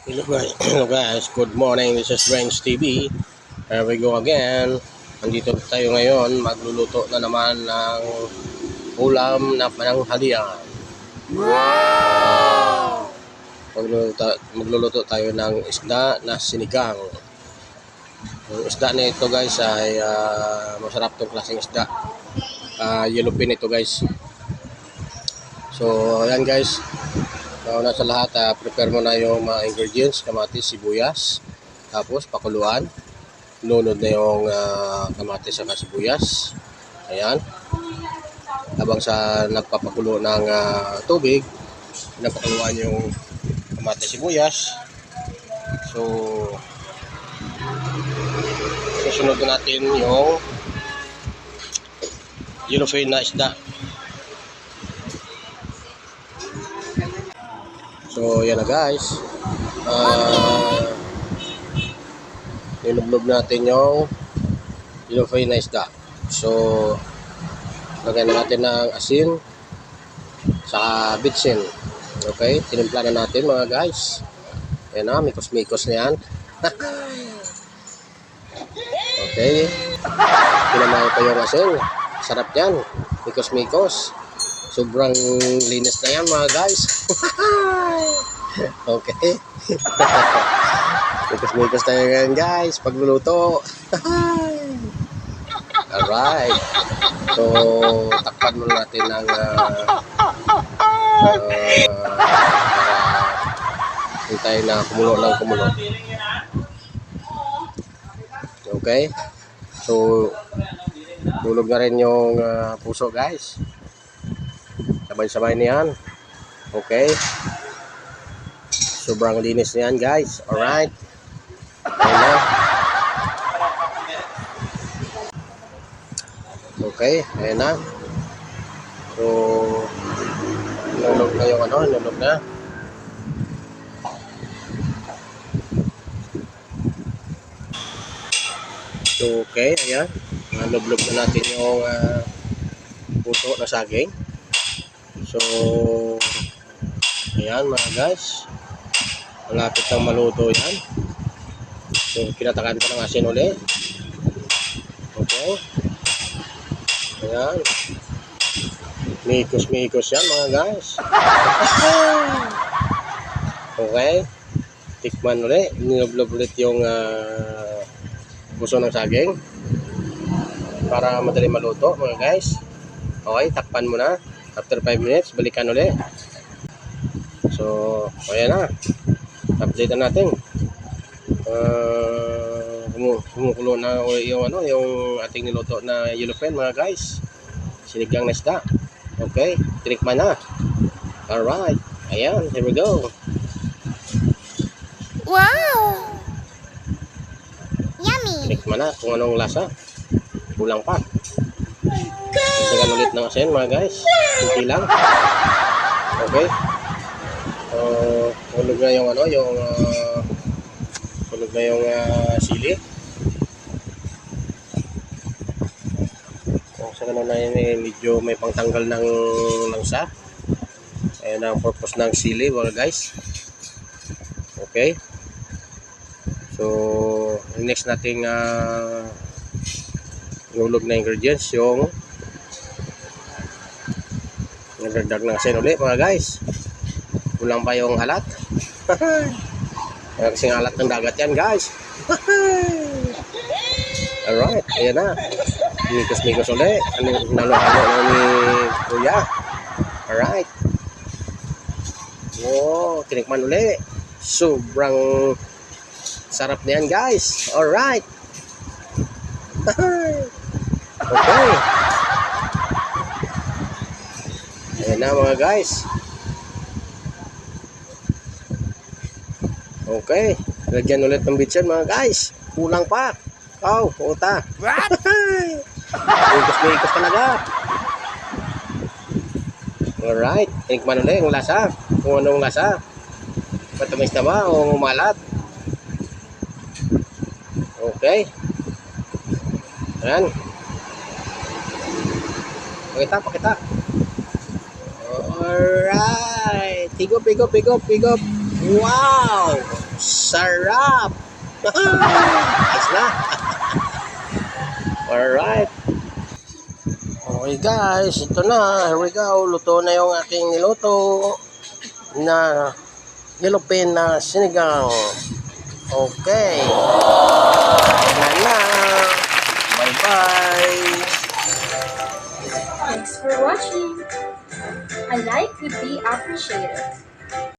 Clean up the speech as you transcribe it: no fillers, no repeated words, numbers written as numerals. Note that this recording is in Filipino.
Hello guys, good morning. This is Range TV. Here we go again. Nandito tayo ngayon, magluluto na naman ng ulam na pananghalian. Wow! Magluluto tayo ng isda na sinigang. Yung isda na ito guys ay masarap tong klaseng isda. Yellowfin ito guys. So ayan guys. Una sa lahat, prepare mo na yung mga ingredients, kamatis, sibuyas, tapos pakuluan. Lunod na yung kamatis at sibuyas. Ayan. Habang sa nagpapakulo ng tubig, napakuluan yung kamatis, sibuyas. So, susunod na natin yung yellowfin na isda. So, yan na guys. Nilublog natin yung yellowfin na isda. So, lagyan na natin ng asin sa bitsin. Okay, tinimpla na natin mga guys. Ayan na, mikos-mikos na yan. Okay. Pinamay pa yung asin. Sarap yan. Mikos-mikos. Sobrang linis na yan mga guys. Okay. Mikos-mikos tayo ngayon guys. Pagluluto. Alright. So, takpan muna natin ng hintayin na kumulo ng kumulo. Okay. So, tulog na rin yung puso guys. Sabay-sabay niyan. Okay. Sobrang linis niyan guys. Alright. Ayan na. Okay. Ayan na. So, nulog na yung nulog na. So, okay. Ayan. Nalublog na natin yung puso na saging. So, ayan mga guys. Malapit ng maluto yan. So, kinatakan pa ng asin ulit. Okay. Ayan. Mikos-mikos yan mga guys. Okay. Tikman ulit. Niloblob ulit yung puso ng saging. Para madali maluto mga guys. Okay, takpan mo na. After 5 minutes, balikan ulit. So, ayan na. Update na natin. Kumukulo na yung yung ating niluto na yellowfin mga guys. Sinigang na isda. Okay, tinikman na. Alright. Ayan, here we go. Wow! Yummy! Tinikman na kung anong lasa. Kulang pa. Dagdagan ulit ng asin mga guys. Kunti lang. Okay. Hulog na yung hulog na yung sili. Kung sa ganun na yun, medyo may pangtanggal ng langsa. Ayan ang purpose ng sili mga guys. Okay. So, next nating hulog na ingredients yung nagdagdag ng asin ulit mga guys. Kulang pa yung alat. Kasing alat ng dagat yan guys. Alright, ayan na. Mikos-mikos ulit. Nalo-halo na ni Kuya. Alright. Wow, tinikman ulit. Sobrang sarap na yan guys. Alright. Okay. Ayan na mga guys. Okay. Lagyan ulit ng bitsin mga guys. Kulang pa. Oh, puta. What? Mikos-mikos talaga. Alright. Tinikman ulit yung lasa. Kung anong lasa. Matamis na ba o malat? Okay. Ayan. Pakita. Alright. Higop. Wow! Sarap! Ayos na. Alright. Okay guys, ito na. Here we go. Luto na yung aking niluto na yellowfin na sinigang. Okay. Ayan na. Bye-bye. Thanks for watching. A like would be appreciated.